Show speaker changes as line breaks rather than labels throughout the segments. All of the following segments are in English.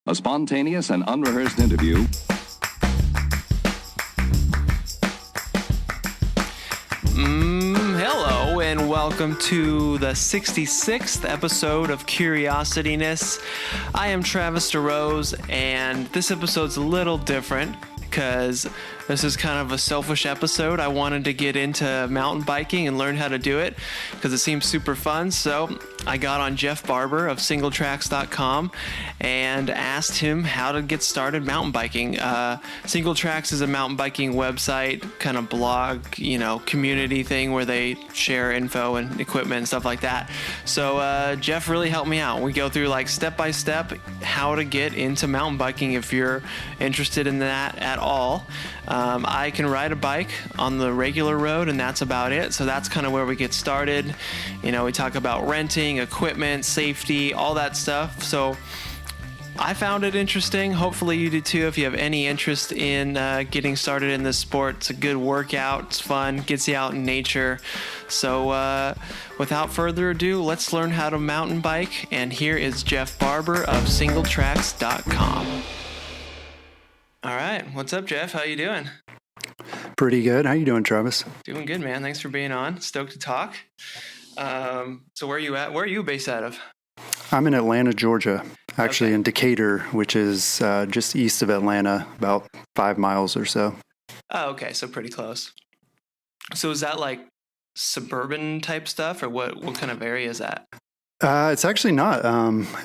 A spontaneous and unrehearsed interview.
Hello and welcome to the 66th episode of Curiosityness. I am Travis DeRose, and this episode's a little different because this is kind of a selfish episode. I wanted to get into mountain biking and learn how to do it because it seems super fun. So I got on Jeff Barber of Singletracks.com and asked him how to get started mountain biking. Singletracks is a mountain biking website, kind of blog, community thing where they share info and equipment and stuff like that. So Jeff really helped me out. We go through like step by step how to get into mountain biking if you're interested in that at all. I can ride a bike on the regular road, and that's about it. So that's kind of where we get started. We talk about renting, equipment, safety, all that stuff. So I found it interesting. Hopefully you do too. If you have any interest in getting started in this sport, it's a good workout. It's fun, gets you out in nature. So without further ado, let's learn how to mountain bike. And here is Jeff Barber of Singletracks.com. All right. What's up, Jeff? How you doing?
Pretty good. How you doing, Travis?
Doing good, man. Thanks for being on. Stoked to talk. So where are you at? Where are you based out of?
I'm in Atlanta, Georgia, actually in Decatur, which is just east of Atlanta, about 5 miles or so.
Oh, okay. So pretty close. So is that like suburban type stuff, or what kind of area is that?
It's actually not.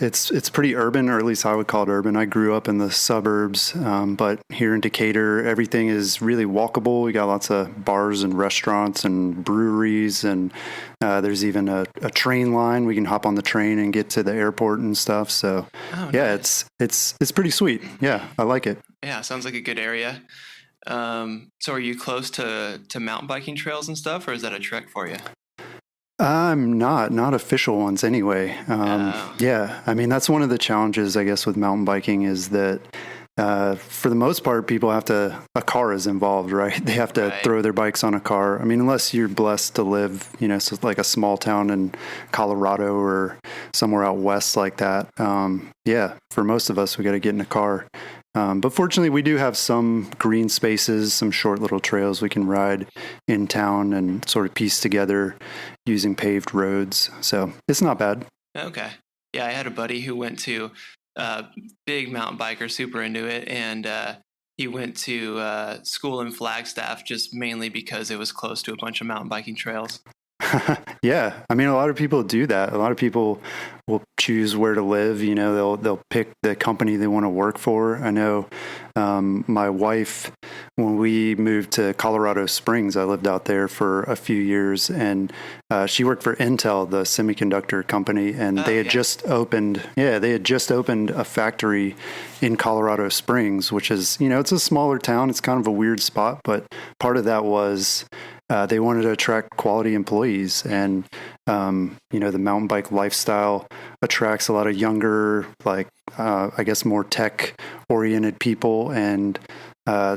It's pretty urban, or at least I would call it urban. I grew up in the suburbs, but here in Decatur, everything is really walkable. We got lots of bars and restaurants and breweries, and there's even a train line. We can hop on the train and get to the airport and stuff. So, yeah,
nice.
it's pretty sweet. Yeah, I like it.
Yeah, sounds like a good area. So are you close to mountain biking trails and stuff, or is that a trek for you?
I'm not official ones anyway. Yeah, I mean, that's one of the challenges, I guess, with mountain biking is that for the most part, a car is involved, right? They have to throw their bikes on a car. I mean, unless you're blessed to live, so like a small town in Colorado or somewhere out west like that. Yeah, for most of us, we got to get in a car. But fortunately, we do have some green spaces, some short little trails we can ride in town and sort of piece together using paved roads. So it's not bad.
Okay. Yeah, I had a buddy who went to big mountain biker, super into it. And he went to school in Flagstaff just mainly because it was close to a bunch of mountain biking trails.
Yeah. I mean, a lot of people do that. A lot of people will choose where to live. They'll pick the company they want to work for. I know my wife, when we moved to Colorado Springs, I lived out there for a few years, and she worked for Intel, the semiconductor company, and they had just opened a factory in Colorado Springs, which is, it's a smaller town. It's kind of a weird spot, but part of that was they wanted to attract quality employees, and the mountain bike lifestyle attracts a lot of younger, I guess more tech-oriented people, and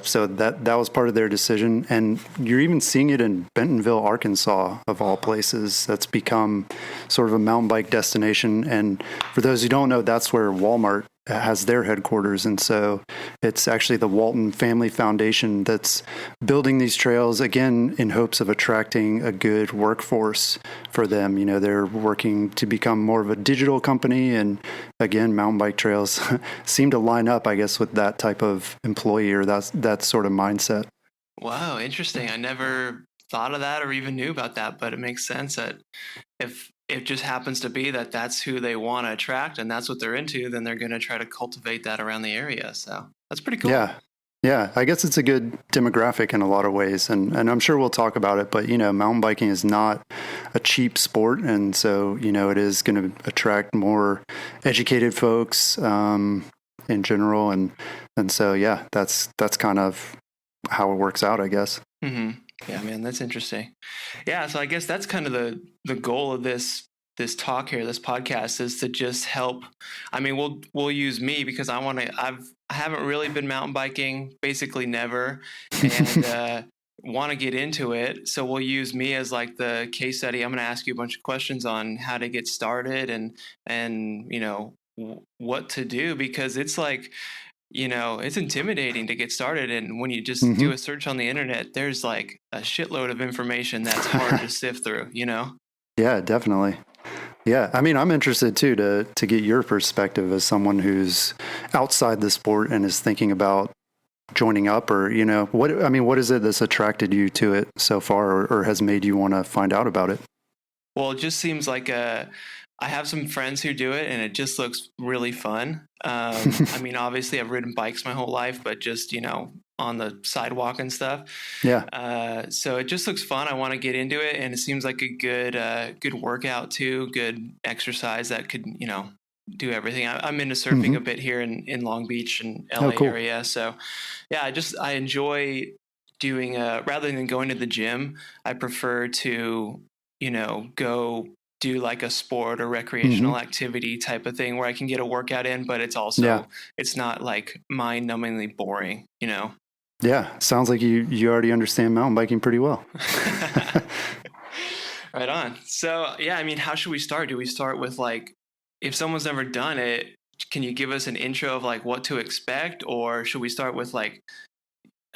so that was part of their decision. And you're even seeing it in Bentonville, Arkansas, of all places. That's become sort of a mountain bike destination. And for those who don't know, that's where Walmart has their headquarters. And so it's actually the Walton Family Foundation that's building these trails, again, in hopes of attracting a good workforce for them. They're working to become more of a digital company. And again, mountain bike trails seem to line up, I guess, with that type of employee or that sort of mindset.
Wow, interesting. I never thought of that or even knew about that, but it makes sense that if it just happens to be that that's who they want to attract and that's what they're into, then they're going to try to cultivate that around the area. So that's pretty cool.
Yeah. I guess it's a good demographic in a lot of ways. And I'm sure we'll talk about it, but, mountain biking is not a cheap sport. And so, it is going to attract more educated folks in general. And so, yeah, that's kind of how it works out, I guess.
Mm-hmm. Yeah, man, that's interesting. Yeah, so I guess that's kind of the goal of this talk here, this podcast, is to just help. I mean, we'll use me because I haven't really been mountain biking, basically never, and want to get into it. So we'll use me as like the case study. I'm going to ask you a bunch of questions on how to get started and what to do, because it's like, it's intimidating to get started. And when you just do
Mm-hmm.
a search on the internet, there's like a shitload of information that's hard to sift through.
Yeah, definitely. Yeah, I mean, I'm interested too to get your perspective as someone who's outside the sport and is thinking about joining up, or what is it that's attracted you to it so far, or has made you want to find out about it?
Well, it just seems like I have some friends who do it, and it just looks really fun. I mean, obviously, I've ridden bikes my whole life, but just on the sidewalk and stuff.
Yeah.
So it just looks fun. I want to get into it, and it seems like a good workout too, good exercise that could do everything. I'm into surfing a bit here in Long Beach and LA
cool.
area. So yeah, I enjoy doing rather than going to the gym, I prefer to go do like a sport or recreational activity type of thing where I can get a workout in, but it's also, it's not like mind numbingly boring.
Yeah. Sounds like you already understand mountain biking pretty well.
Right on. So yeah, I mean, how should we start? Do we start with like, if someone's never done it, can you give us an intro of like what to expect? Or should we start with like,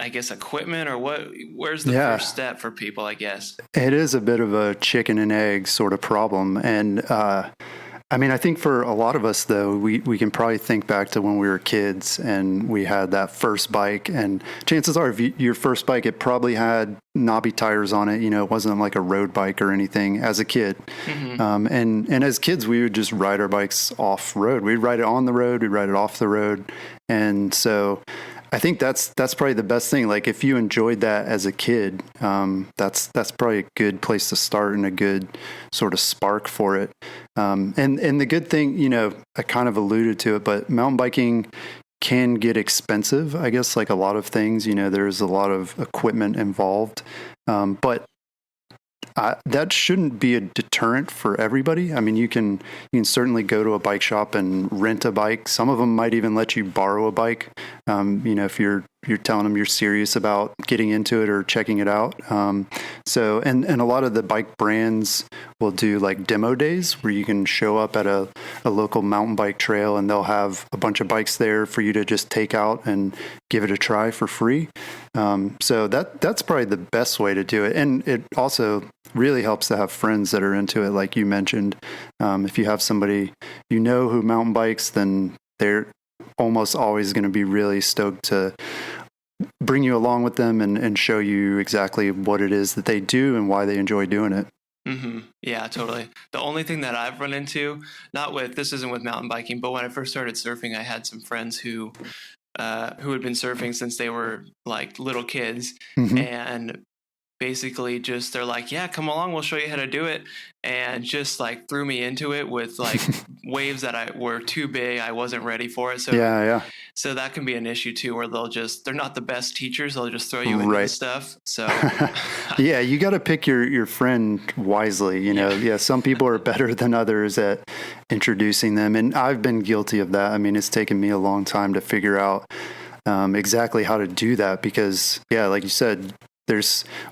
I guess, equipment, or where's the first step for people, I guess?
It is a bit of a chicken and egg sort of problem. And, I mean, I think for a lot of us, though, we can probably think back to when we were kids and we had that first bike. And chances are, if your first bike, it probably had knobby tires on it. It wasn't like a road bike or anything as a kid. And as kids, we would just ride our bikes off road. We'd ride it on the road, we'd ride it off the road. And so I think that's probably the best thing. Like if you enjoyed that as a kid, that's probably a good place to start and a good sort of spark for it. And the good thing, I kind of alluded to it, but mountain biking can get expensive. I guess like a lot of things, there's a lot of equipment involved, but that shouldn't be a deterrent for everybody. I mean, you can certainly go to a bike shop and rent a bike. Some of them might even let you borrow a bike. If you're telling them you're serious about getting into it or checking it out. So a lot of the bike brands will do like demo days where you can show up at a local mountain bike trail and they'll have a bunch of bikes there for you to just take out and give it a try for free. So that's probably the best way to do it. And it also really helps to have friends that are into it. Like you mentioned, if you have somebody who mountain bikes, then they're almost always going to be really stoked to bring you along with them and show you exactly what it is that they do and why they enjoy doing it.
Yeah, totally. The only thing that I've run into, this isn't with mountain biking, but when I first started surfing, I had some friends who had been surfing since they were like little kids, and basically just they're like, yeah, come along, we'll show you how to do it, and just like threw me into it with like waves that were too big. I wasn't ready for it. So that can be an issue too, where they're not the best teachers. They'll just throw you into the stuff. So
yeah, you got to pick your friend wisely. Some people are better than others at introducing them, and I've been guilty of that. I mean, it's taken me a long time to figure out exactly how to do that, because like you said,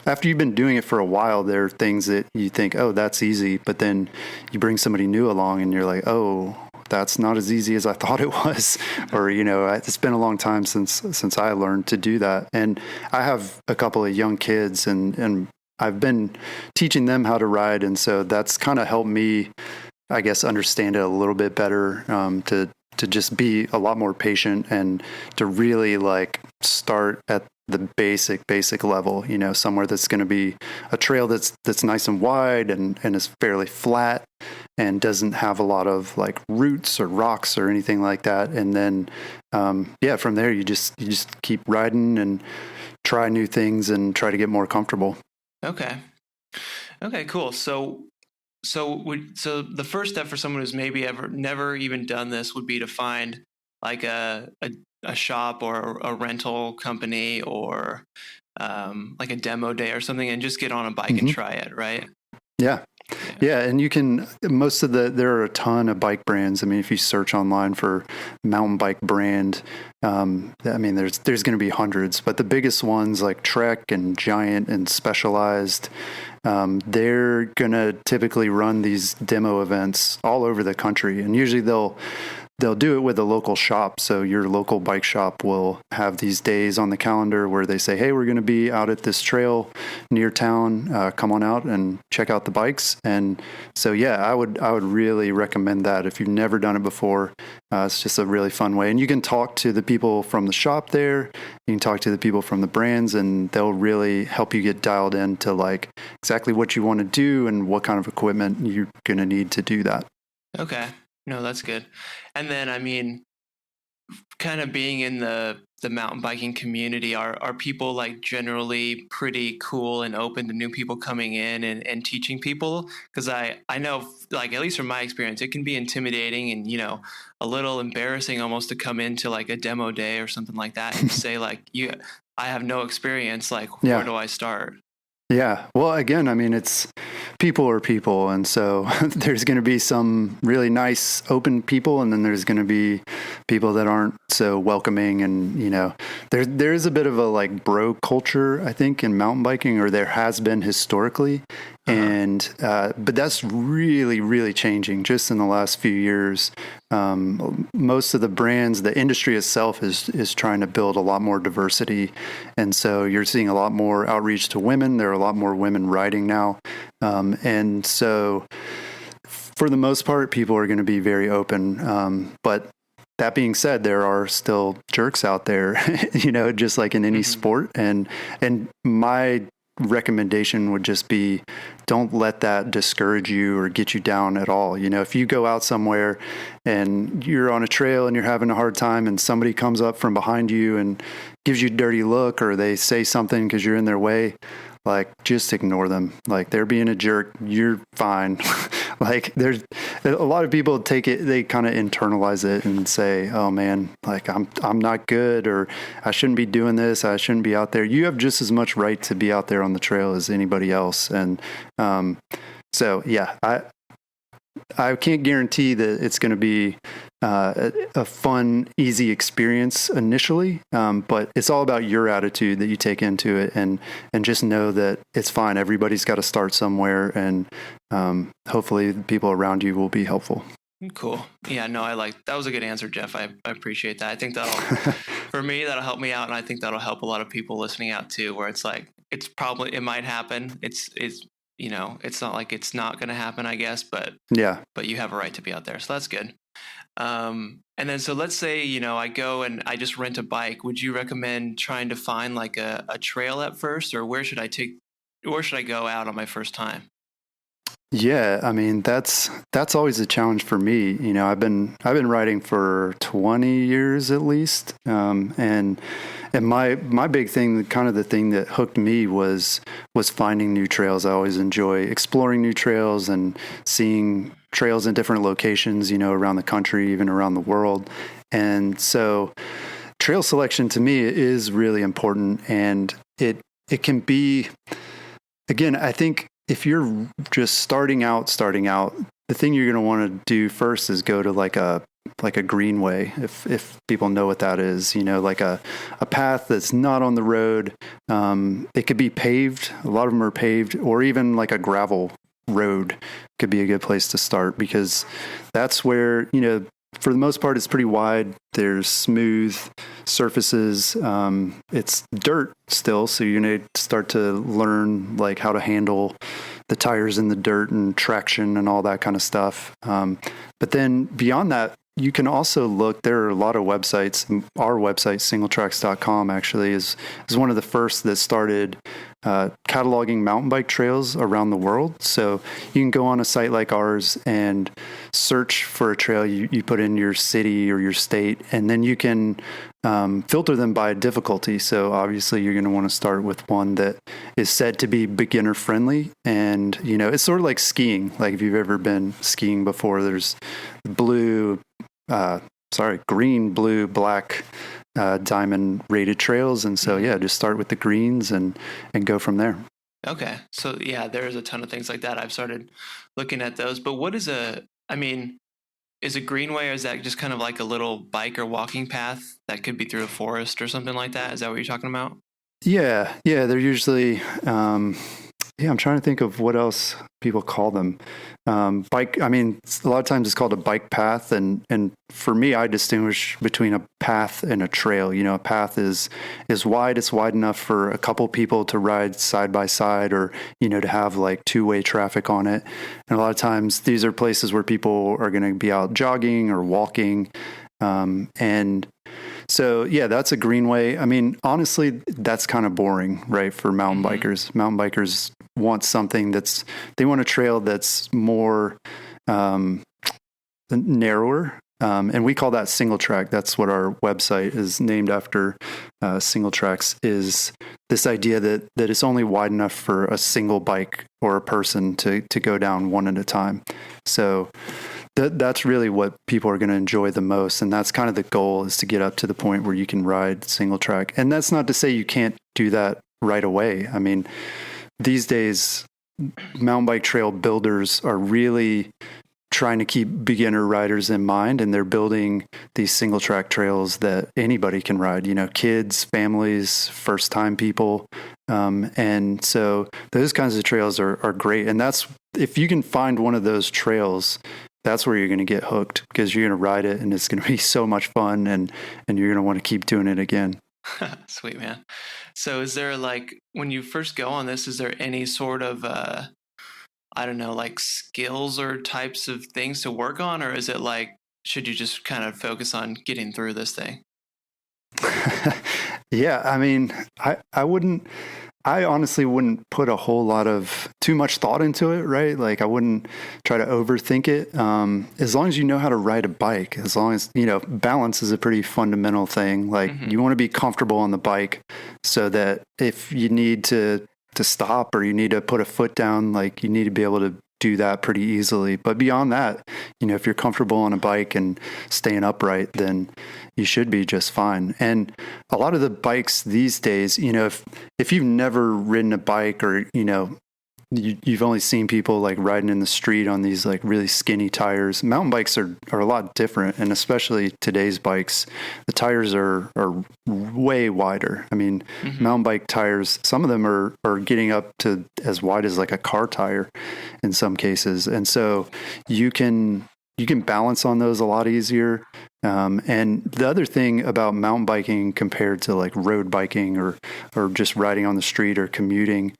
after you've been doing it for a while, there are things that you think, oh, that's easy, but then you bring somebody new along and you're like, oh, that's not as easy as I thought it was. Or, it's been a long time since I learned to do that. And I have a couple of young kids and I've been teaching them how to ride. And so that's kind of helped me, I guess, understand it a little bit better, to just be a lot more patient and to really like start at the basic level, somewhere that's going to be a trail that's nice and wide and is fairly flat and doesn't have a lot of like roots or rocks or anything like that. And then, from there you just keep riding and try new things and try to get more comfortable.
Okay, cool. So the first step for someone who's maybe never even done this would be to find like a shop or a rental company or like a demo day or something, and just get on a bike and try it, right?
Yeah. And you can, there are a ton of bike brands. I mean, if you search online for mountain bike brand, I mean, there's going to be hundreds, but the biggest ones like Trek and Giant and Specialized, they're going to typically run these demo events all over the country. And usually they'll they'll do it with a local shop. So your local bike shop will have these days on the calendar where they say, hey, we're going to be out at this trail near town. Come on out and check out the bikes. And so, yeah, I would really recommend that if you've never done it before. It's just a really fun way. And you can talk to the people from the shop there. You can talk to the people from the brands, and they'll really help you get dialed into like exactly what you want to do and what kind of equipment you're going to need to do that.
Okay. No, that's good. And then, I mean, kind of being in the mountain biking community, are people like generally pretty cool and open to new people coming in and teaching people? Because I know, like, at least from my experience, it can be intimidating and, you know, a little embarrassing almost to come into like a demo day or something like that and say like, I have no experience. Like, where do I start?
Yeah. Well, again, I mean, it's people are people. And so there's going to be some really nice, open people. And then there's going to be people that aren't so welcoming. And, you know, there is a bit of a like bro culture, I think, in mountain biking, or there has been historically. And, but that's really, really changing just in the last few years. Most of the brands, the industry itself is trying to build a lot more diversity. And so you're seeing a lot more outreach to women. There are a lot more women riding now. And so for the most part, people are going to be very open. But that being said, there are still jerks out there, you know, just like in any sport. And my recommendation would just be, don't let that discourage you or get you down at all. You know, if you go out somewhere and you're on a trail and you're having a hard time and somebody comes up from behind you and gives you a dirty look, or they say something because you're in their way, like, just ignore them. Like, they're being a jerk. You're fine. Like, there's a lot of people take it, they kind of internalize it and say, oh man, like I'm not good, or I shouldn't be doing this. I shouldn't be out there. You have just as much right to be out there on the trail as anybody else. And, so yeah, I can't guarantee that it's going to be a fun, easy experience initially, but it's all about your attitude that you take into it, and just know that it's fine. Everybody's got to start somewhere, and hopefully the people around you will be helpful.
Cool. Yeah, no, that was a good answer, Jeff. I appreciate that. I think for me, that'll help me out. And I think that'll help a lot of people listening out too, where it's like, it might happen. It's, you know, it's not like it's not going to happen, I guess, but you have a right to be out there. So that's good. And then, so let's say, you know, I go and I just rent a bike. Would you recommend trying to find like a trail at first, or where should I go out on my first time?
Yeah, I mean, that's always a challenge for me. You know, I've been riding for 20 years at least. And my big thing, kind of the thing that hooked me was finding new trails. I always enjoy exploring new trails and seeing trails in different locations, you know, around the country, even around the world. And so trail selection to me is really important, and it can be, again, I think if you're just starting out, the thing you're going to want to do first is go to like a greenway, if people know what that is, you know, like a path that's not on the road. It could be paved. A lot of them are paved, or even like a gravel road could be a good place to start, because that's where, you know, for the most part, it's pretty wide. There's smooth surfaces. It's dirt still, so you're going to start to learn like how to handle the tires in the dirt and traction and all that kind of stuff. But then beyond that, you can also look. There are a lot of websites. Our website, Singletracks.com, actually is one of the first that started cataloging mountain bike trails around the world. So you can go on a site like ours and search for a trail. You put in your city or your state, and then you can filter them by difficulty. So obviously you're going to want to start with one that is said to be beginner friendly. And, you know, it's sort of like skiing. Like if you've ever been skiing before, there's green, blue, black, diamond rated trails. And so, yeah, just start with the greens and go from there.
Okay. So yeah, there's a ton of things like that. I've started looking at those, but what is is a greenway, or is that just kind of like a little bike or walking path that could be through a forest or something like that? Is that what you're talking about?
Yeah. They're usually, Yeah, I'm trying to think of what else people call them. Bike. I mean, a lot of times it's called a bike path, and for me, I distinguish between a path and a trail. You know, a path is wide. It's wide enough for a couple people to ride side by side, or to have like two-way traffic on it. And a lot of times, these are places where people are going to be out jogging or walking, and so, yeah, that's a greenway. I mean, honestly, that's kind of boring, right, for mountain bikers. Mountain bikers want something they want a trail that's more narrower. And we call that single track. That's what our website is named after. Singletracks is this idea that it's only wide enough for a single bike or a person to go down one at a time. So that's really what people are going to enjoy the most. And that's kind of the goal, is to get up to the point where you can ride single track. And that's not to say you can't do that right away. I mean, these days, mountain bike trail builders are really trying to keep beginner riders in mind, and they're building these single track trails that anybody can ride, kids, families, first time people. And so those kinds of trails are great. And that's, if you can find one of those trails, that's where you're going to get hooked, because you're going to ride it and it's going to be so much fun, and you're going to want to keep doing it again.
Sweet, man. So is there, like, when you first go on this, is there any sort of, I don't know, like skills or types of things to work on? Or is it like, should you just kind of focus on getting through this thing?
Yeah. I mean, I honestly wouldn't put a whole lot of too much thought into it, right? Like, I wouldn't try to overthink it. As long as you know how to ride a bike, as long as, balance is a pretty fundamental thing. Like, you want to be comfortable on the bike, so that if you need to stop, or you need to put a foot down, like, you need to be able to do that pretty easily. But beyond that, if you're comfortable on a bike and staying upright, then you should be just fine. And a lot of the bikes these days, if you've never ridden a bike, or, you've only seen people like riding in the street on these like really skinny tires, mountain bikes are a lot different. And especially today's bikes, the tires are way wider. I mean, mountain bike tires, some of them are getting up to as wide as like a car tire in some cases. And so you can balance on those a lot easier. And the other thing about mountain biking compared to like road biking or just riding on the street or commuting,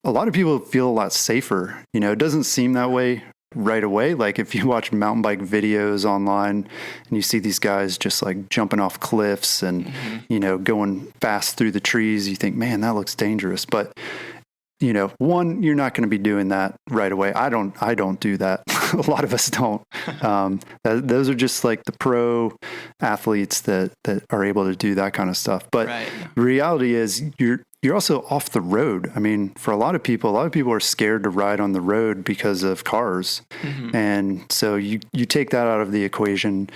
a lot of people feel a lot safer. It doesn't seem that way right away. Like, if you watch mountain bike videos online and you see these guys just like jumping off cliffs and, going fast through the trees, you think, man, that looks dangerous. But, one, you're not going to be doing that right away. I don't do that. A lot of us don't. Those are just like the pro athletes that are able to do that kind of stuff. But the reality is, you're also off the road. I mean, for a lot of people are scared to ride on the road because of cars. And so you take that out of the equation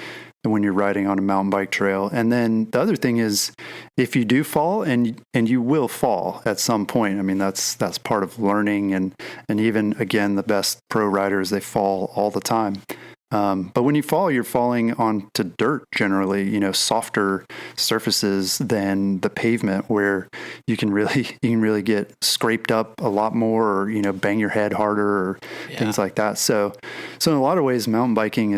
when you're riding on a mountain bike trail. And then the other thing is, if you do fall, and you will fall at some point. I mean, that's part of learning. And even, again, the best pro riders, they fall all the time. But when you fall, you're falling onto dirt generally, softer surfaces than the pavement, where you can really get scraped up a lot more, or, bang your head harder, or things like that. So in a lot of ways, mountain biking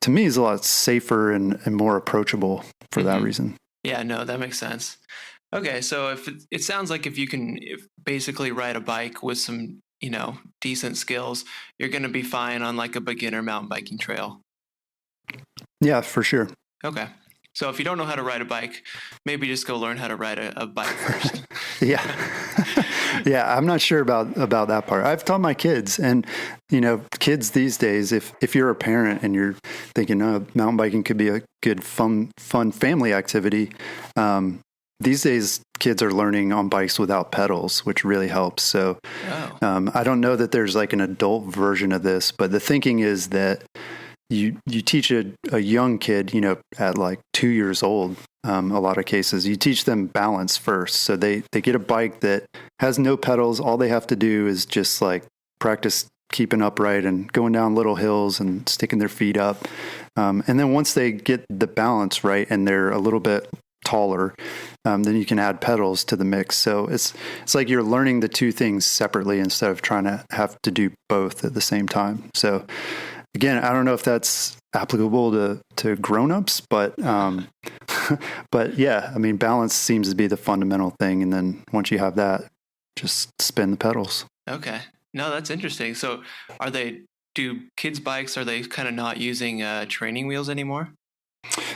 to me is a lot safer and more approachable for that reason.
Yeah, no, that makes sense. Okay. So it sounds like if you can basically ride a bike with some, decent skills, you're going to be fine on like a beginner mountain biking trail.
Yeah, for sure.
Okay. So if you don't know how to ride a bike, maybe just go learn how to ride a bike first.
Yeah. Yeah. I'm not sure about that part. I've taught my kids, and, kids these days, if you're a parent and you're thinking, oh, mountain biking could be a good, fun family activity, these days, kids are learning on bikes without pedals, which really helps. So I don't know that there's like an adult version of this, but the thinking is that you teach a young kid, at like 2 years old, a lot of cases, you teach them balance first. So they get a bike that has no pedals. All they have to do is just like practice keeping upright and going down little hills and sticking their feet up. And then once they get the balance right, and they're a little bit taller, then you can add pedals to the mix. So it's like you're learning the two things separately instead of trying to have to do both at the same time. So again, I don't know if that's applicable to grown-ups, but but yeah, I mean, balance seems to be the fundamental thing. And then once you have that, just spin the pedals.
Okay. No, that's interesting. So do kids' bikes, are they kind of not using training wheels anymore?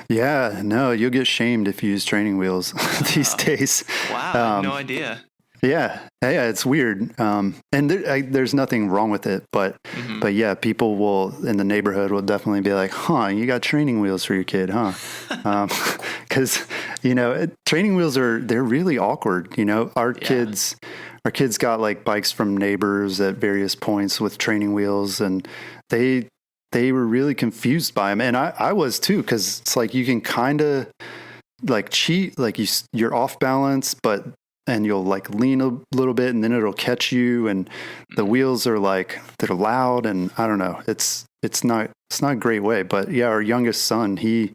Yeah, no, you'll get shamed if you use training wheels these days.
Wow, I had no idea.
Yeah, it's weird. And there's nothing wrong with it, but yeah, people will in the neighborhood will definitely be like, "Huh, you got training wheels for your kid, huh?" Because training wheels they're really awkward. Our kids got like bikes from neighbors at various points with training wheels, and they were really confused by them, and I was too, because it's like you can kind of like cheat, like you're off balance, and you'll like lean a little bit and then it'll catch you, and the wheels are like, they're loud, and I don't know, it's not a great way. But yeah, our youngest son, he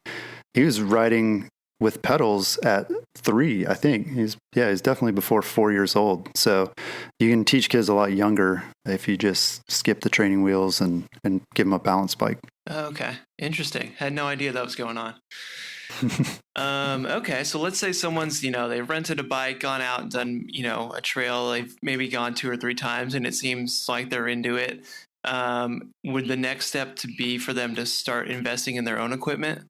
was riding with pedals at 3, I think. He's definitely before 4 years old. So you can teach kids a lot younger if you just skip the training wheels and give them a balance bike.
Okay, interesting. Had no idea that was going on. Okay, so let's say someone's, they've rented a bike, gone out and done, a trail. They've maybe gone 2 or 3 times and it seems like they're into it. Would the next step to be for them to start investing in their own equipment?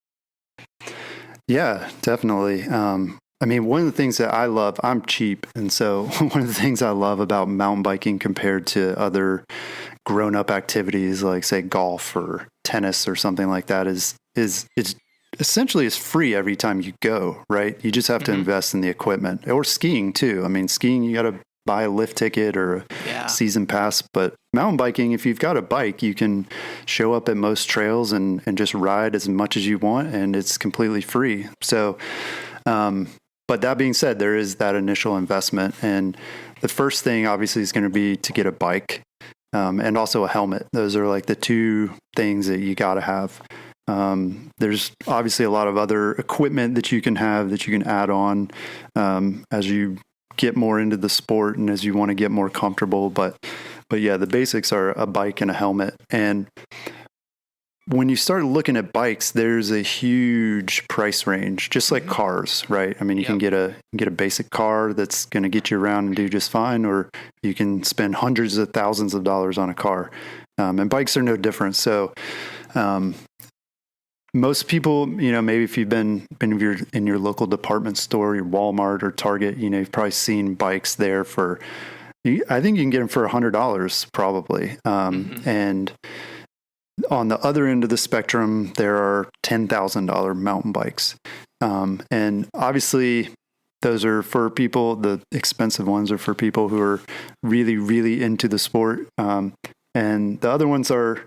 Yeah, definitely. I mean, one of the things that I love, I'm cheap. And so one of the things I love about mountain biking compared to other grown-up activities like, say, golf or tennis or something like that is it's essentially it's free every time you go, right? You just have to invest in the equipment. Or skiing too. I mean, skiing, you got to buy a lift ticket or a season pass. But mountain biking, if you've got a bike, you can show up at most trails and just ride as much as you want, and it's completely free. So, but that being said, there is that initial investment. And the first thing obviously is going to be to get a bike and also a helmet. Those are like the 2 things that you got to have. There's obviously a lot of other equipment that you can have that you can add on as you get more into the sport and as you want to get more comfortable. But yeah, the basics are a bike and a helmet. And when you start looking at bikes, there's a huge price range, just like cars, right? I mean, you can get a basic car that's going to get you around and do just fine, or you can spend hundreds of thousands of dollars on a car. And bikes are no different. So, most people, maybe if you've been in your local department store, your Walmart or Target, you've probably seen bikes there for, I think you can get them for $100 probably. And on the other end of the spectrum, there are $10,000 mountain bikes. And obviously those are for people, the expensive ones are for people who are really, really into the sport. And the other ones are,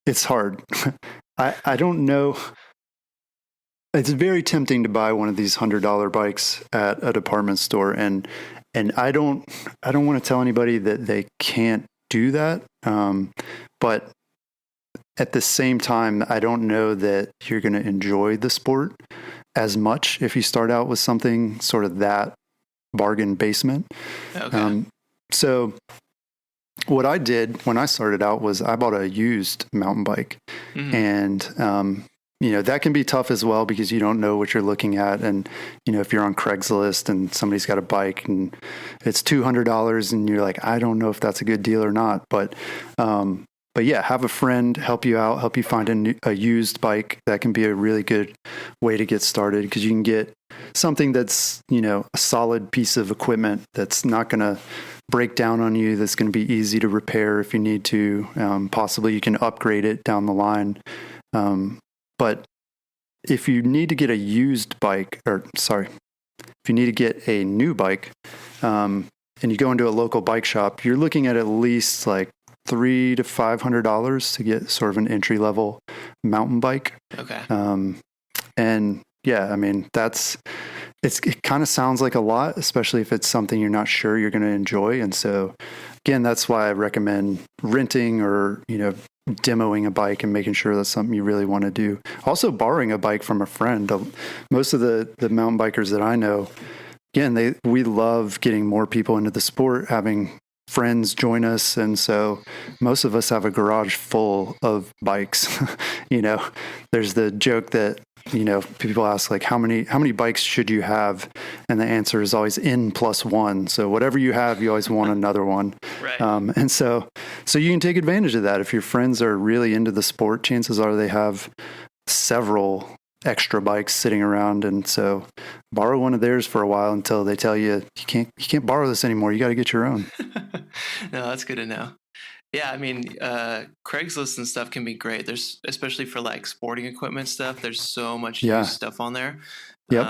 it's hard. I don't know. It's very tempting to buy one of these $100 bikes at a department store. And I don't want to tell anybody that they can't do that. But at the same time, I don't know that you're going to enjoy the sport as much if you start out with something sort of that bargain basement. Okay. So what I did when I started out was I bought a used mountain bike, and that can be tough as well because you don't know what you're looking at. And, if you're on Craigslist and somebody's got a bike and it's $200 and you're like, I don't know if that's a good deal or not. But yeah, have a friend help you out, help you find a used bike. That can be a really good way to get started because you can get something that's, a solid piece of equipment that's not going to break down on you, that's going to be easy to repair if you need to. Possibly you can upgrade it down the line. But if you need to get a used bike, if you need to get a new bike, and you go into a local bike shop, you're looking at least like $300 to $500 to get sort of an entry level mountain bike.
Okay.
And yeah, I mean, that's it kind of sounds like a lot, especially if it's something you're not sure you're going to enjoy. And so again, that's why I recommend renting or, demoing a bike and making sure that's something you really want to do. Also borrowing a bike from a friend. Most of the mountain bikers that I know, again, we love getting more people into the sport, having friends join us. And so most of us have a garage full of bikes. There's the joke that, people ask like, how many bikes should you have? And the answer is always N+1. So whatever you have, you always want another one.
Right.
And so you can take advantage of that. If your friends are really into the sport, chances are they have several extra bikes sitting around. And so borrow one of theirs for a while until they tell you, you can't borrow this anymore. You got to get your own.
No, that's good to know. Yeah, I mean, Craigslist and stuff can be great. There's, especially for like sporting equipment stuff, there's so much used stuff on there.
Yep.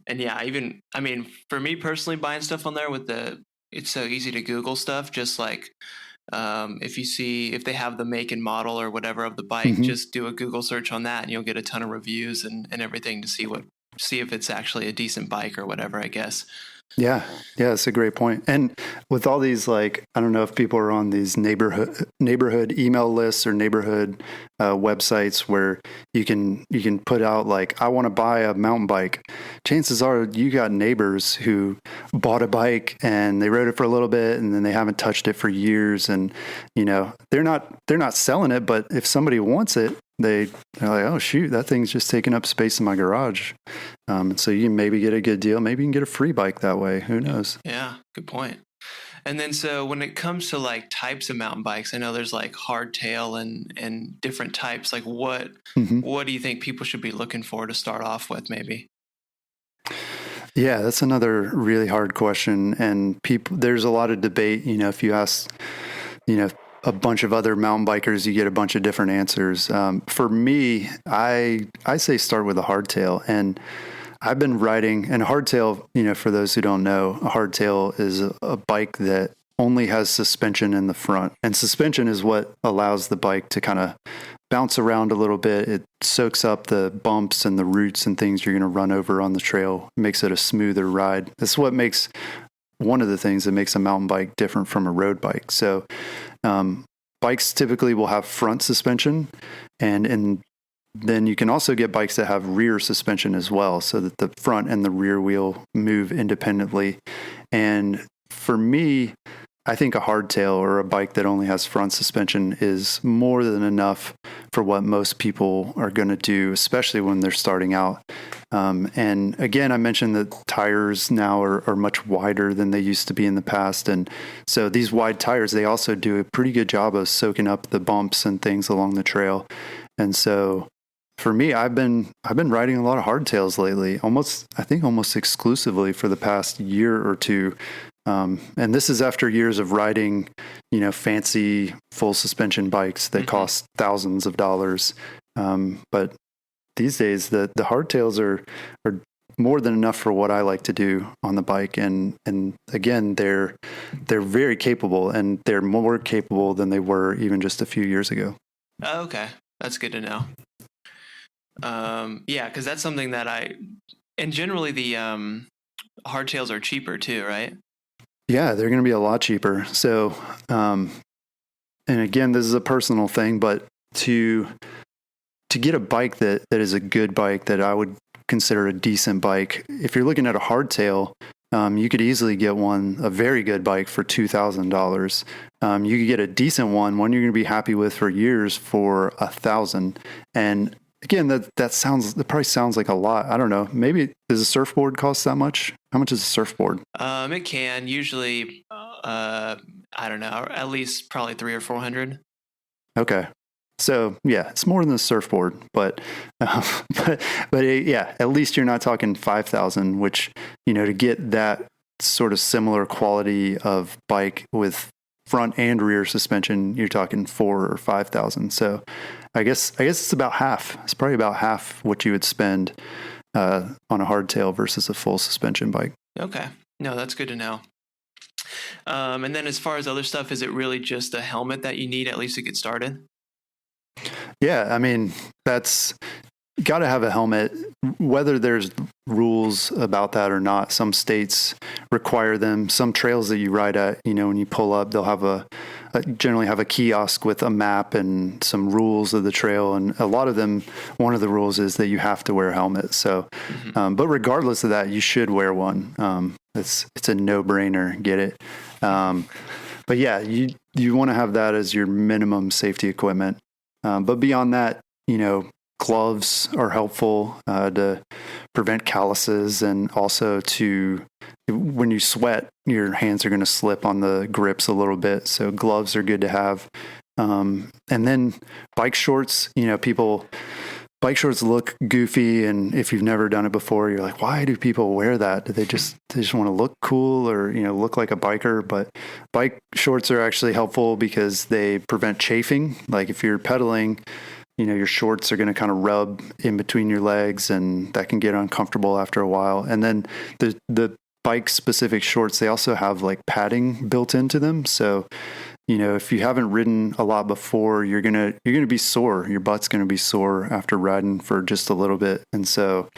And yeah, for me personally, buying stuff on there it's so easy to Google stuff. Just like, if they have the make and model or whatever of the bike, just do a Google search on that and you'll get a ton of reviews and everything to see if it's actually a decent bike or whatever, I guess.
Yeah, that's a great point. And with all these, like, I don't know if people are on these neighborhood email lists or neighborhood websites where you can put out like, I want to buy a mountain bike. Chances are you got neighbors who bought a bike and they rode it for a little bit and then they haven't touched it for years. And they're not selling it, but if somebody wants it, they're like, oh shoot, that thing's just taking up space in my garage. And so you can maybe get a good deal. Maybe you can get a free bike that way. Who knows?
Yeah, good point. And then so when it comes to like types of mountain bikes, I know there's like hardtail and different types. Like what do you think people should be looking for to start off with, maybe?
Yeah, that's another really hard question. And there's a lot of debate. If you ask, a bunch of other mountain bikers, you get a bunch of different answers. For me, I say start with a hardtail. And I've been riding, and a hardtail, for those who don't know, a hardtail is a bike that only has suspension in the front. And suspension is what allows the bike to kind of bounce around a little bit. It soaks up the bumps and the roots and things you're going to run over on the trail, makes it a smoother ride. That's one of the things that makes a mountain bike different from a road bike. So bikes typically will have front suspension, and then you can also get bikes that have rear suspension as well, so that the front and the rear wheel move independently. And for me, I think a hardtail or a bike that only has front suspension is more than enough for what most people are going to do, especially when they're starting out. And again, I mentioned that tires now are much wider than they used to be in the past. And so these wide tires, they also do a pretty good job of soaking up the bumps and things along the trail. And so for me, I've been riding a lot of hardtails lately, almost exclusively for the past year or two. And this is after years of riding, fancy full suspension bikes that cost thousands of dollars. But these days the hardtails are more than enough for what I like to do on the bike. And again, they're very capable, and they're more capable than they were even just a few years ago.
Oh, okay. That's good to know. Yeah, because that's something that and generally the hardtails are cheaper too, right?
Yeah, they're going to be a lot cheaper. So, and again, this is a personal thing, but to get a bike that is a good bike, that I would consider a decent bike, if you're looking at a hardtail, you could easily get a very good bike for $2,000. You could get a decent one you're going to be happy with for years for $1,000. And again, that price sounds like a lot. I don't know. Maybe does a surfboard cost that much? How much is a surfboard?
It can usually, I don't know, at least probably $300 or $400.
Okay. So yeah, it's more than a surfboard, but yeah, at least you're not talking 5,000, which, to get that sort of similar quality of bike with front and rear suspension, you're talking 4,000 or 5,000. So I guess it's about half. It's probably about half what you would spend on a hardtail versus a full suspension bike.
Okay. No, that's good to know. And then as far as other stuff, is it really just a helmet that you need at least to get started?
Yeah, I mean, that's got to have a helmet, whether there's rules about that or not. Some states require them. Some trails that you ride at, when you pull up, they'll have generally have a kiosk with a map and some rules of the trail. And a lot of them, one of the rules is that you have to wear a helmet. So, but regardless of that, you should wear one. It's a no-brainer. Get it. But yeah, you want to have that as your minimum safety equipment. But beyond that, gloves are helpful to prevent calluses, and also when you sweat, your hands are going to slip on the grips a little bit. So gloves are good to have. And then bike shorts, bike shorts look goofy. And if you've never done it before, you're like, why do people wear that? Do they just want to look cool or, look like a biker? But bike shorts are actually helpful because they prevent chafing. Like if you're pedaling, your shorts are going to kind of rub in between your legs, and that can get uncomfortable after a while. And then the bike specific shorts, they also have like padding built into them. So, if you haven't ridden a lot before, you're going to be sore. Your butt's going to be sore after riding for just a little bit. And so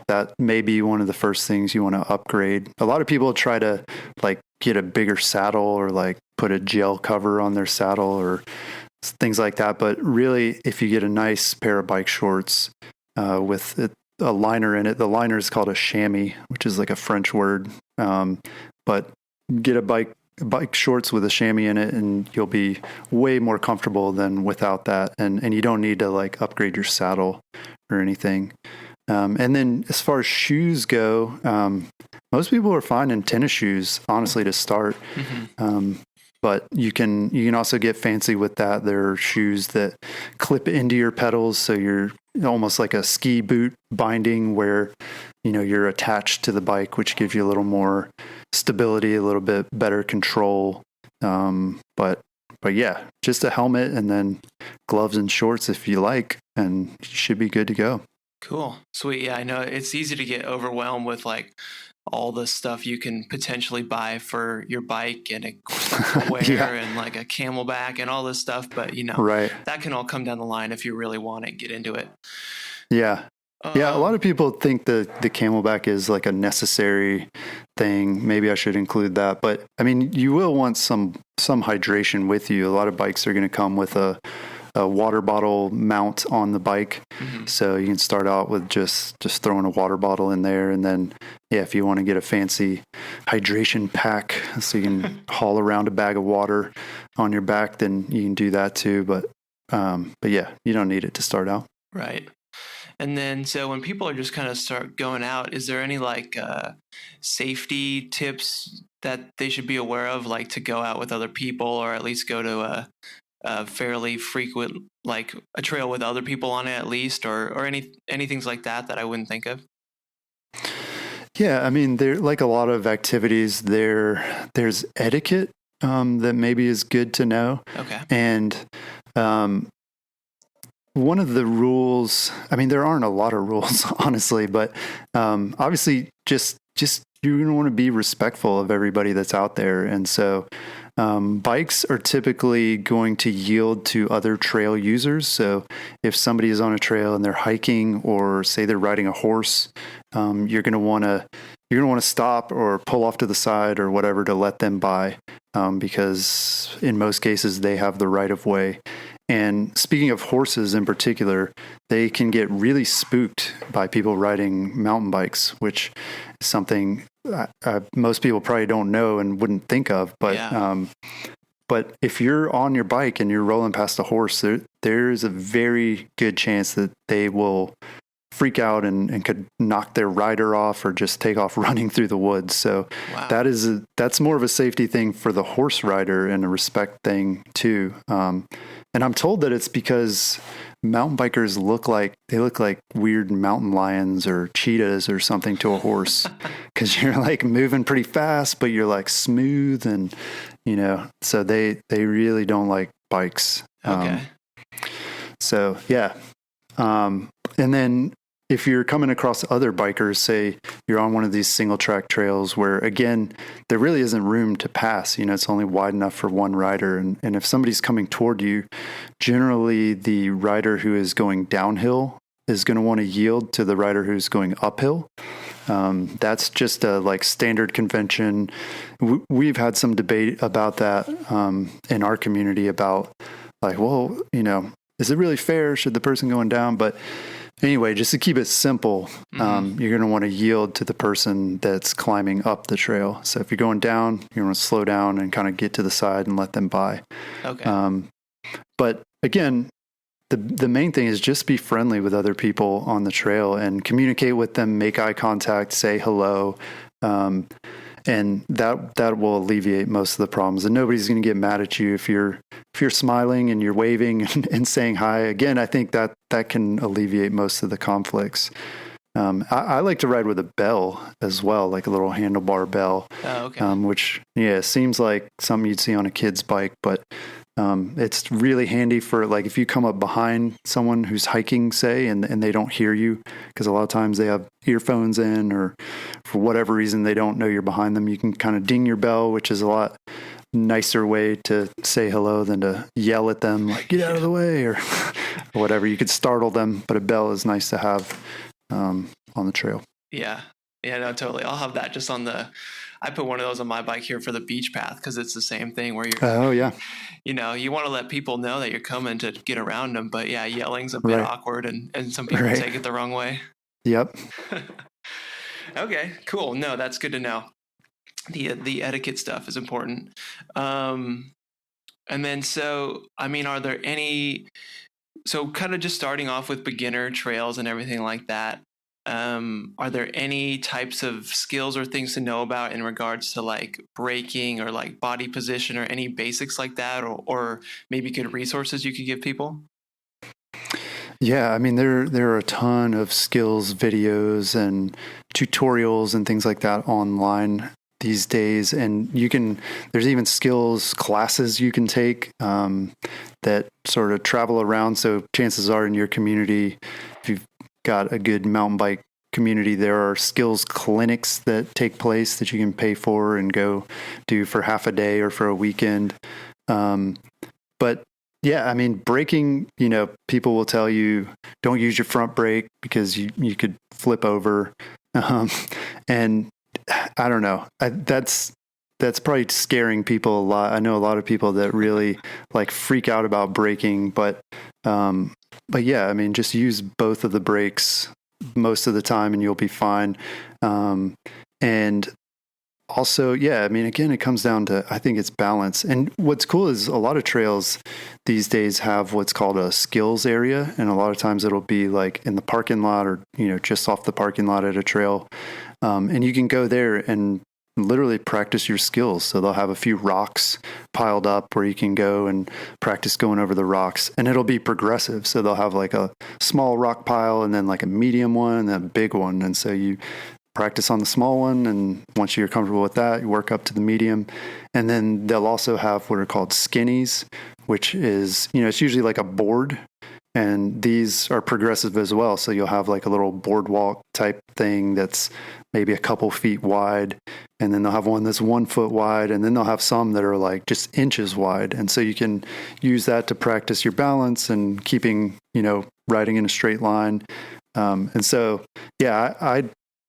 that may be one of the first things you want to upgrade. A lot of people try to like get a bigger saddle or like put a gel cover on their saddle or things like that. But really, if you get a nice pair of bike shorts with a liner in it, the liner is called a chamois, which is like a French word. But get a bike shorts with a chamois in it, and you'll be way more comfortable than without that. And you don't need to like upgrade your saddle or anything. And then as far as shoes go, most people are fine in tennis shoes, honestly, to start. But you can also get fancy with that. There are shoes that clip into your pedals, so you're almost like a ski boot binding where, you're attached to the bike, which gives you a little more stability, a little bit better control. But yeah, just a helmet and then gloves and shorts if you like, and you should be good to go.
Cool. Sweet. Yeah, I know it's easy to get overwhelmed with like all the stuff you can potentially buy for your bike and a wear and like a Camelback and all this stuff. But,
right.
That can all come down the line if you really want to get into it.
Yeah. Yeah. A lot of people think the Camelback is like a necessary thing. Maybe I should include that. But I mean, you will want some hydration with you. A lot of bikes are going to come with a water bottle mount on the bike. So you can start out with just throwing a water bottle in there. And then, if you want to get a fancy hydration pack so you can haul around a bag of water on your back, then you can do that too. But yeah, you don't need it to start out.
Right. And then, so when people are just kind of start going out, is there any like safety tips that they should be aware of, like to go out with other people or at least go to a fairly frequent, like a trail with other people on it at least, or any things like that I wouldn't think of?
Yeah, I mean, there, like a lot of activities, there's etiquette that maybe is good to know. Okay. And one of the rules, I mean, there aren't a lot of rules, honestly, but obviously just you're going to want to be respectful of everybody that's out there. And so bikes are typically going to yield to other trail users. So if somebody is on a trail and they're hiking, or say they're riding a horse, you're going to want to stop or pull off to the side or whatever to let them by, because in most cases they have the right of way. And speaking of horses in particular, they can get really spooked by people riding mountain bikes, which is something most people probably don't know and wouldn't think of. But but if you're on your bike and you're rolling past a horse, there's a very good chance that they will freak out and could knock their rider off or just take off running through the woods. So that's more of a safety thing for the horse rider and a respect thing too. And I'm told that it's because mountain bikers look like weird mountain lions or cheetahs or something to a horse, because you're like moving pretty fast, but you're like smooth, and so they really don't like bikes.
Okay.
So yeah. And then if you're coming across other bikers, say you're on one of these single track trails where, again, there really isn't room to pass, it's only wide enough for one rider. And if somebody's coming toward you, generally the rider who is going downhill is going to want to yield to the rider who's going uphill. That's just a like standard convention. We've had some debate about that in our community about like, well, is it really fair? Should the person going down? But anyway, just to keep it simple, you're going to want to yield to the person that's climbing up the trail. So if you're going down, you're going to slow down and kind of get to the side and let them by.
Okay.
But again, the main thing is just be friendly with other people on the trail and communicate with them, make eye contact, say hello. And that will alleviate most of the problems. And nobody's going to get mad at you if you're smiling and you're waving and saying hi. Again, I think that can alleviate most of the conflicts. I like to ride with a bell as well, like a little handlebar bell.
Oh, okay.
Which seems like something you'd see on a kid's bike, but it's really handy for like if you come up behind someone who's hiking, say, and they don't hear you, because a lot of times they have earphones in or for whatever reason they don't know you're behind them. You can kind of ding your bell, which is a lot nicer way to say hello than to yell at them like get out of the way or whatever. You could startle them, but a bell is nice to have on the trail.
Yeah, no, totally. I'll have that just on I put one of those on my bike here for the beach path because it's the same thing where you're, you want to let people know that you're coming to get around them. But yeah, yelling's a bit awkward and some people take it the wrong way.
Yep.
Okay, cool. No, that's good to know. The etiquette stuff is important. And then are there any, kind of just starting off with beginner trails and everything like that. Are there any types of skills or things to know about in regards to like braking or like body position or any basics like that, or maybe good resources you could give people?
Yeah, I mean, there are a ton of skills videos and tutorials and things like that online these days. And there's even skills classes you can take that sort of travel around. So chances are in your community, if you've got a good mountain bike community, there are skills clinics that take place that you can pay for and go do for half a day or for a weekend. But yeah, I mean, braking, people will tell you don't use your front brake because you could flip over. And I don't know, that's probably scaring people a lot. I know a lot of people that really like freak out about braking, but yeah, I mean, just use both of the brakes most of the time and you'll be fine. And also, yeah, I mean, again, it comes down to, I think it's balance. And what's cool is a lot of trails these days have what's called a skills area. And a lot of times it'll be like in the parking lot or, just off the parking lot at a trail. And you can go there and literally practice your skills. So they'll have a few rocks piled up where you can go and practice going over the rocks, and it'll be progressive. So they'll have like a small rock pile and then like a medium one and then a big one. And so you practice on the small one. And once you're comfortable with that, you work up to the medium. And then they'll also have what are called skinnies, which is, it's usually like a board. And these are progressive as well. So you'll have like a little boardwalk type thing that's maybe a couple feet wide. And then they'll have one that's 1 foot wide. And then they'll have some that are like just inches wide. And so you can use that to practice your balance and keeping, riding in a straight line. And so, yeah,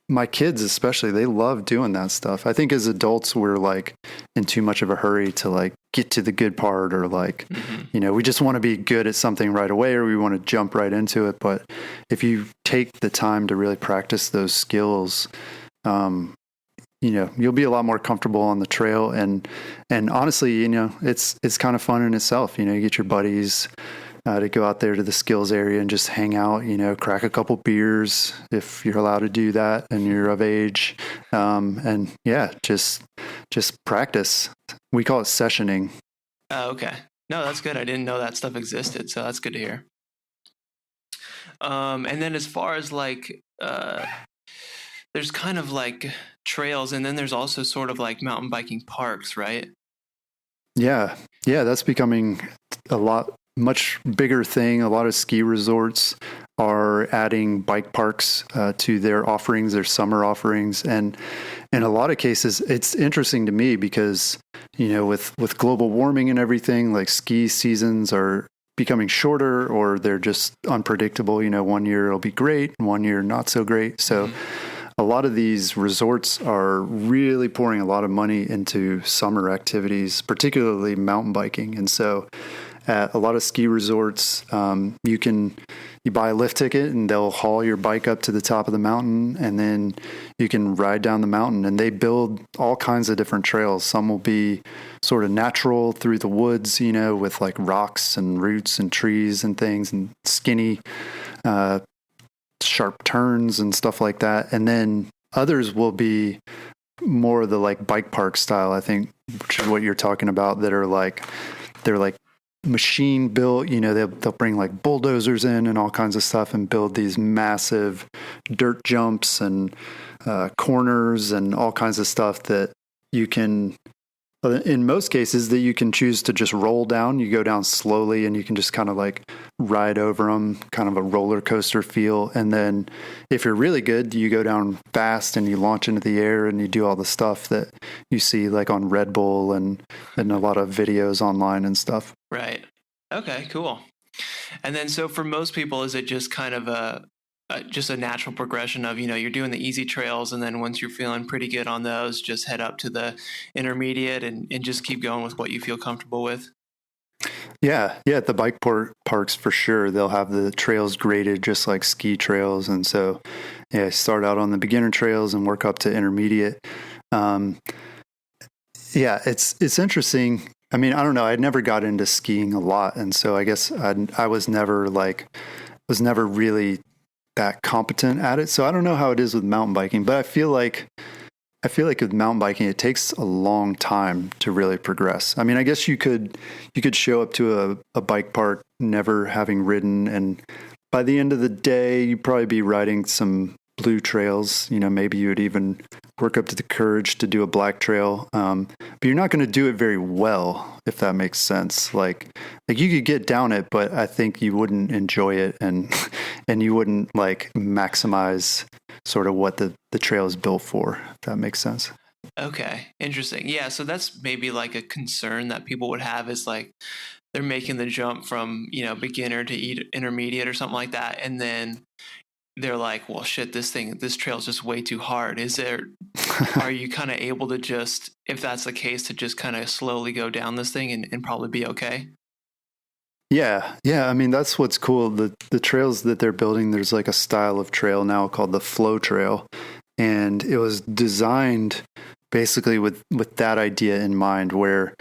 my kids especially, they love doing that stuff. I think as adults, we're like in too much of a hurry to like get to the good part or like, we just want to be good at something right away or we want to jump right into it. But if you take the time to really practice those skills, you'll be a lot more comfortable on the trail. And honestly, it's kind of fun in itself. You get your buddies to go out there to the skills area and just hang out, crack a couple beers if you're allowed to do that and you're of age. And yeah, just practice. We call it sessioning.
Oh, okay. No, that's good. I didn't know that stuff existed. So that's good to hear. And then as far as like, there's kind of like trails and then there's also sort of like mountain biking parks, right? Yeah.
Yeah. That's becoming much bigger thing. A lot of ski resorts are adding bike parks to their offerings, their summer offerings. And in a lot of cases, it's interesting to me because, with global warming and everything, like ski seasons are becoming shorter or they're just unpredictable. You know, one year it'll be great, one year not so great. So a lot of these resorts are really pouring a lot of money into summer activities, particularly mountain biking. And so at a lot of ski resorts, you buy a lift ticket and they'll haul your bike up to the top of the mountain, and then you can ride down the mountain, and they build all kinds of different trails. Some will be sort of natural through the woods, you know, with like rocks and roots and trees and things and skinny, sharp turns and stuff like that. And then others will be more of the like bike park style, I think, which is what you're talking about, that are like, they're like machine built, you know, they'll bring like bulldozers in and all kinds of stuff and build these massive dirt jumps and corners and all kinds of stuff that you can, in most cases, that you can choose to just roll down. You go down slowly and you can just kind of like ride over them, kind of a roller coaster feel. And then if you're really good, you go down fast and you launch into the air and you do all the stuff that you see like on Red Bull and a lot of videos online and stuff.
Right. Okay, cool. And then so for most people, is it just kind of just a natural progression of, you know, you're doing the easy trails, and then once you're feeling pretty good on those, just head up to the intermediate and just keep going with what you feel comfortable with?
Yeah. At the bike parks for sure, they'll have the trails graded just like ski trails. And so, yeah, start out on the beginner trails and work up to intermediate. Yeah, it's interesting. I mean, I don't know. I never got into skiing a lot, and so I guess I was never really that competent at it. So I don't know how it is with mountain biking, but I feel like with mountain biking, it takes a long time to really progress. I mean, I guess you could show up to a bike park never having ridden, and by the end of the day, you'd probably be riding some blue trails. You know, maybe you would even work up to the courage to do a black trail. But you're not going to do it very well, if that makes sense. Like you could get down it, but I think you wouldn't enjoy it, and you wouldn't like maximize sort of what the trail is built for, if that makes sense.
Okay, interesting. Yeah, so that's maybe like a concern that people would have, is like they're making the jump from, you know, beginner to intermediate or something like that, and then they're like, well, shit, this trail's just way too hard. Are you kind of able to just, if that's the case, to just kind of slowly go down this thing and probably be okay?
Yeah. I mean, that's what's cool. The trails that they're building, there's like a style of trail now called the flow trail. And it was designed basically with that idea in mind, where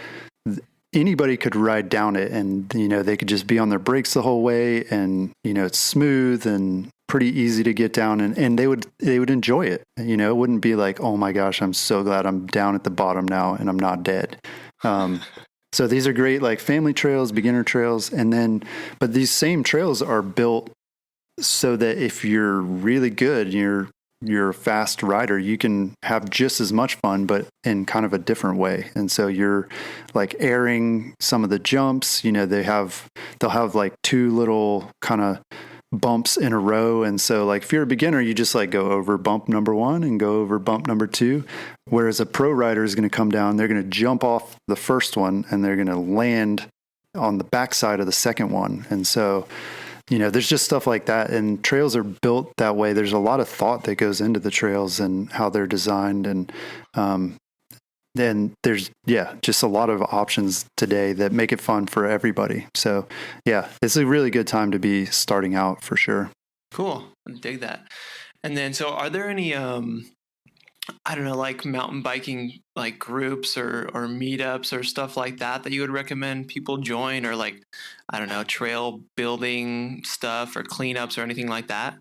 anybody could ride down it, and, you know, they could just be on their brakes the whole way, and, you know, it's smooth and pretty easy to get down, and they would enjoy it. You know, it wouldn't be like, oh my gosh, I'm so glad I'm down at the bottom now and I'm not dead. So these are great, like family trails, beginner trails. But these same trails are built so that if you're really good, you're a fast rider, you can have just as much fun, but in kind of a different way. And so you're like airing some of the jumps. You know, they'll have like two little kind of bumps in a row. And so like if you're a beginner, you just like go over bump number 1 and go over bump number 2. Whereas a pro rider is going to come down, they're going to jump off the first one and they're going to land on the backside of the second one. And so, you know, there's just stuff like that, and trails are built that way. There's a lot of thought that goes into the trails and how they're designed. And then there's, just a lot of options today that make it fun for everybody. So yeah, it's a really good time to be starting out for sure.
Cool. I dig that. And then, so are there any, I don't know, like mountain biking, like groups or meetups or stuff like that you would recommend people join, or like, I don't know, trail building stuff or cleanups or anything like that?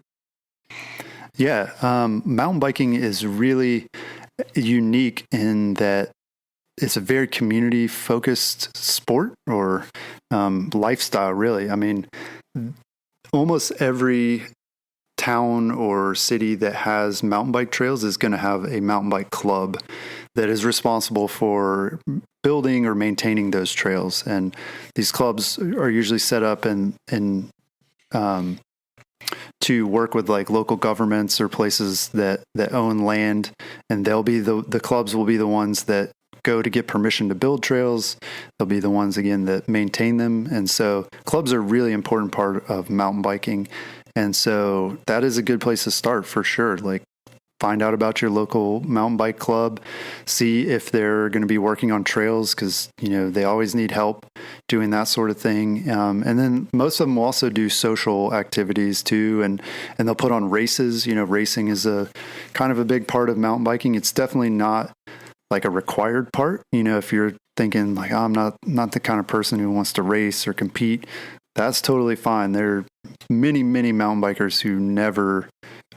Yeah. Mountain biking is really unique in that it's a very community focused sport or lifestyle, really. I mean, almost every town or city that has mountain bike trails is going to have a mountain bike club that is responsible for building or maintaining those trails. And these clubs are usually set up to work with like local governments or places that own land, and they'll be the clubs will be the ones that go to get permission to build trails. They'll be the ones, again, that maintain them. And so clubs are a really important part of mountain biking. And so that is a good place to start for sure. Like, find out about your local mountain bike club, see if they're going to be working on trails, because, they always need help doing that sort of thing. And then most of them will also do social activities too, and they'll put on races. Racing is a kind of a big part of mountain biking. It's definitely not like a required part. If you're thinking like, oh, I'm not the kind of person who wants to race or compete, that's totally fine. There are many, many mountain bikers who never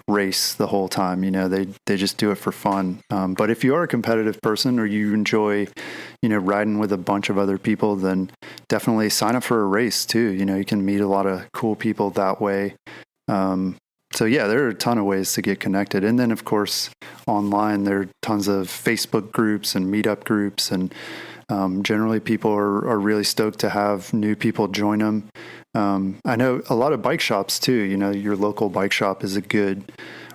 race the whole time. They just do it for fun. But if you are a competitive person, or you enjoy, riding with a bunch of other people, then definitely sign up for a race too. You can meet a lot of cool people that way. So yeah, there are a ton of ways to get connected. And then of course, online, there are tons of Facebook groups and Meetup groups, and generally people are really stoked to have new people join them. I know a lot of bike shops too. Your local bike shop is a good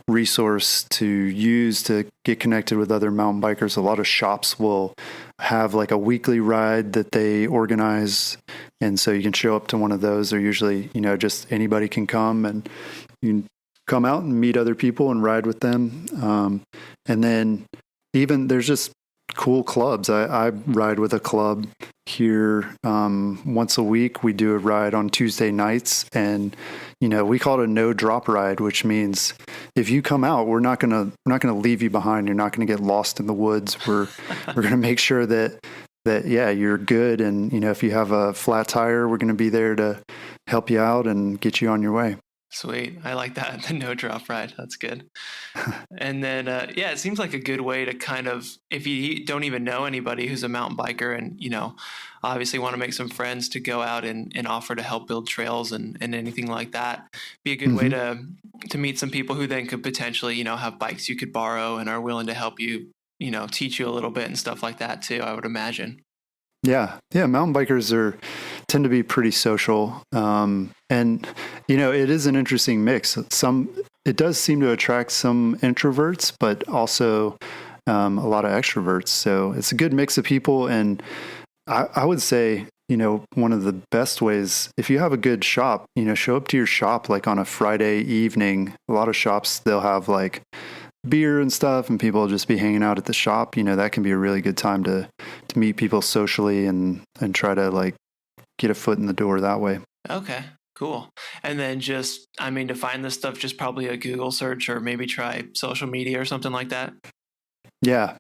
resource to use to get connected with other mountain bikers. A lot of shops will have like a weekly ride that they organize, and so you can show up to one of those. They're usually, just anybody can come, and you can come out and meet other people and ride with them. And then even there's just cool clubs. I ride with a club here once a week. We do a ride on Tuesday nights, and we call it a no drop ride, which means if you come out, we're not gonna leave you behind. You're not gonna get lost in the woods. We're gonna make sure that you're good, and if you have a flat tire, we're gonna be there to help you out and get you on your way.
Sweet. I like that. The no drop ride. That's good. And then, it seems like a good way to kind of, if you don't even know anybody who's a mountain biker and, obviously want to make some friends, to go out and offer to help build trails and anything like that. Be a good way to meet some people who then could potentially, have bikes you could borrow and are willing to help you, teach you a little bit and stuff like that too, I would imagine.
Yeah. Mountain bikers tend to be pretty social. And, it is an interesting mix. It does seem to attract some introverts, but also a lot of extroverts. So it's a good mix of people. And I would say, one of the best ways, if you have a good shop, show up to your shop like on a Friday evening. A lot of shops, they'll have like beer and stuff, and people will just be hanging out at the shop. That can be a really good time to meet people socially and try to like get a foot in the door that way. Okay,
cool. And then to find this stuff, just probably a Google search, or maybe try social media or something like that.
Yeah.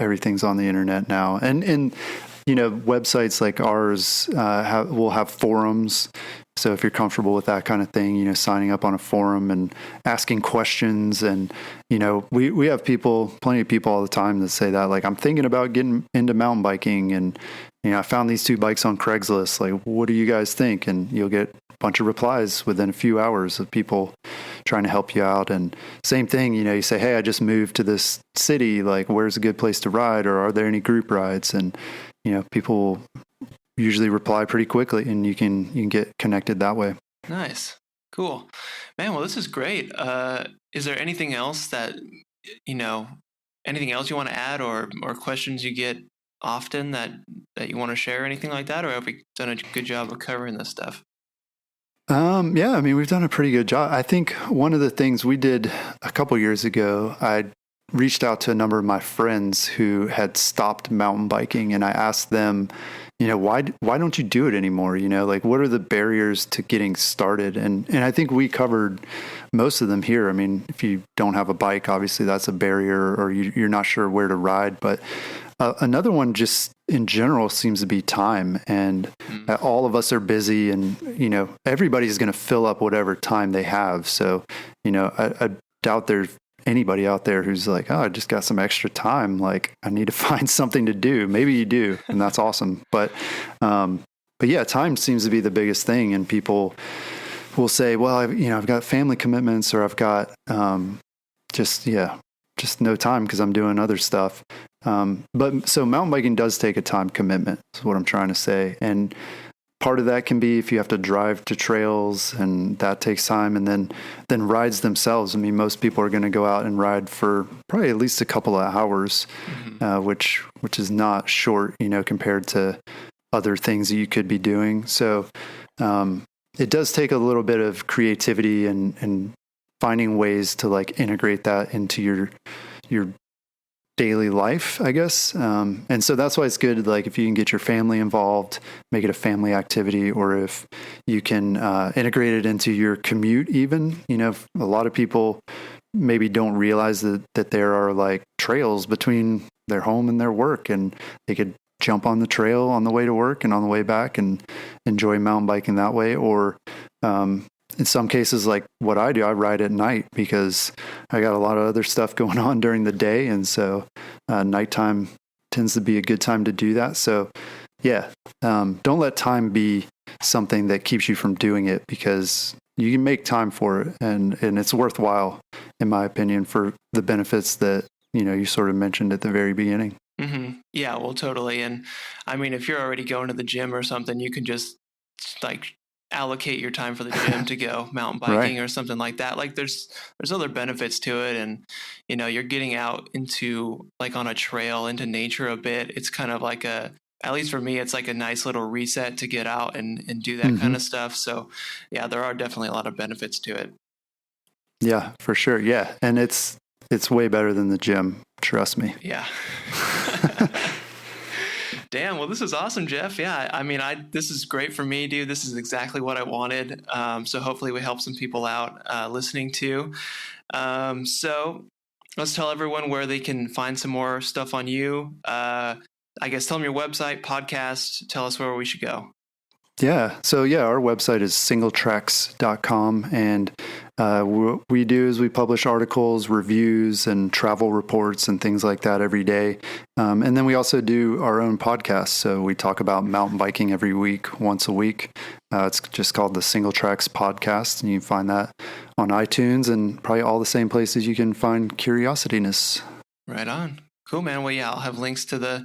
Everything's on the internet now, and websites like ours will have forums. So if you're comfortable with that kind of thing, signing up on a forum and asking questions, and we have plenty of people all the time that say that, like, I'm thinking about getting into mountain biking, and I found these two bikes on Craigslist. Like, what do you guys think? And you'll get a bunch of replies within a few hours of people trying to help you out. And same thing, you say, hey, I just moved to this city. Like, where's a good place to ride, or are there any group rides? And people usually reply pretty quickly, and you can get connected that way.
Nice. Cool. Man, well, this is great. Is there anything else that, anything else you want to add, or questions you get often that you want to share, anything like that? Or have we done a good job of covering this stuff?
We've done a pretty good job. I think one of the things we did a couple years ago, I reached out to a number of my friends who had stopped mountain biking, and I asked them, why don't you do it anymore? Like, what are the barriers to getting started? And I think we covered most of them here. If you don't have a bike, obviously that's a barrier, or you're not sure where to ride. But another one, just in general, seems to be time. And all of us are busy, and, everybody's going to fill up whatever time they have. So, I doubt there's anybody out there who's like, oh, I just got some extra time. Like, I need to find something to do. Maybe you do, and that's awesome. But yeah, time seems to be the biggest thing. And people will say, well, I've got family commitments, or I've got just no time because I'm doing other stuff. But so mountain biking does take a time commitment, is what I'm trying to say. And part of that can be if you have to drive to trails, and that takes time. And then rides themselves. Most people are going to go out and ride for probably at least a couple of hours. Mm-hmm. which is not short, compared to other things that you could be doing. So it does take a little bit of creativity and finding ways to like integrate that into your daily life, I guess. And so that's why it's good, like if you can get your family involved, make it a family activity, or if you can integrate it into your commute even. A lot of people maybe don't realize that there are like trails between their home and their work, and they could jump on the trail on the way to work and on the way back and enjoy mountain biking that way. Or in some cases, like what I do, I ride at night because I got a lot of other stuff going on during the day. And so nighttime tends to be a good time to do that. So yeah, don't let time be something that keeps you from doing it, because you can make time for it. And it's worthwhile, in my opinion, for the benefits that, you sort of mentioned at the very beginning.
Mm-hmm. Yeah, well, totally. And I mean, if you're already going to the gym or something, you can just like allocate your time for the gym to go mountain biking or something like that. Like there's other benefits to it. And, you're getting out into like on a trail into nature a bit. It's kind of like at least for me, it's like a nice little reset to get out and do that kind of stuff. So yeah, there are definitely a lot of benefits to it.
Yeah, for sure. Yeah. And it's way better than the gym. Trust me.
Yeah. Damn. Well, this is awesome, Jeff. Yeah. I mean, this is great for me, dude. This is exactly what I wanted. So hopefully we help some people out listening to. So let's tell everyone where they can find some more stuff on you. I guess tell them your website, podcast, tell us where we should go.
Yeah. So yeah, our website is singletracks.com, and what we do is we publish articles, reviews, and travel reports and things like that every day. And then we also do our own podcast. So we talk about mountain biking every week, once a week. It's just called the Singletracks Podcast, and you can find that on iTunes and probably all the same places you can find Curiosityness.
Right on. Cool, man. Well, yeah, I'll have links to the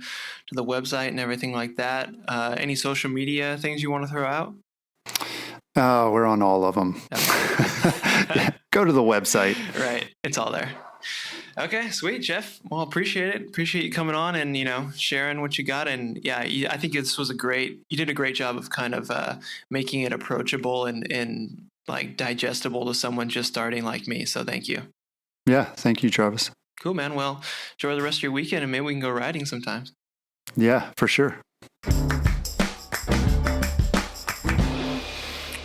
website and everything like that. Any social media things you want to throw out?
We're on all of them. Okay. Go to the website.
Right. It's all there. Okay, sweet, Jeff. Well, appreciate it. Appreciate you coming on and, sharing what you got. And yeah, I think this was you did a great job of kind of making it approachable and like digestible to someone just starting like me. So thank you.
Yeah. Thank you, Travis.
Cool, man. Well, enjoy the rest of your weekend, and maybe we can go riding sometimes.
Yeah, for sure.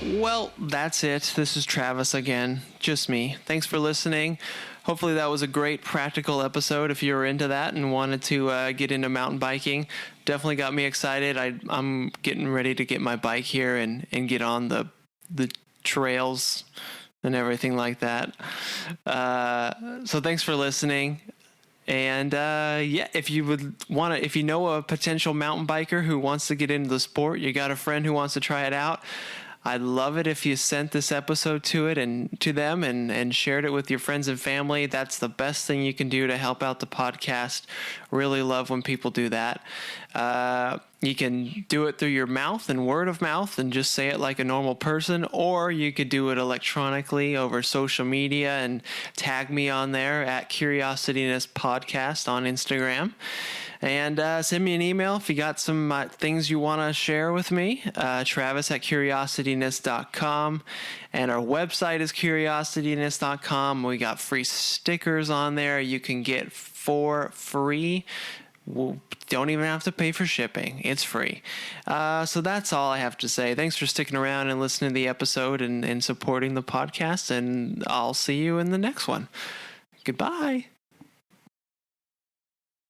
Well, that's it. This is Travis again, just me. Thanks for listening. Hopefully that was a great practical episode if you were into that and wanted to get into mountain biking. Definitely got me excited. I'm getting ready to get my bike here and get on the trails and everything like that. So thanks for listening. And if you know a potential mountain biker who wants to get into the sport, you got a friend who wants to try it out, I'd love it if you sent this episode to them and shared it with your friends and family. That's the best thing you can do to help out the podcast. Really love when people do that. You can do it through your mouth and word of mouth and just say it like a normal person, or you could do it electronically over social media and tag me on there at Curiosityness Podcast on Instagram. And send me an email if you got some things you want to share with me, Travis at Curiosityness.com. And our website is Curiosityness.com. We got free stickers on there you can get for free. Don't even have to pay for shipping. It's free. So that's all I have to say. Thanks for sticking around and listening to the episode and supporting the podcast. And I'll see you in the next one. Goodbye.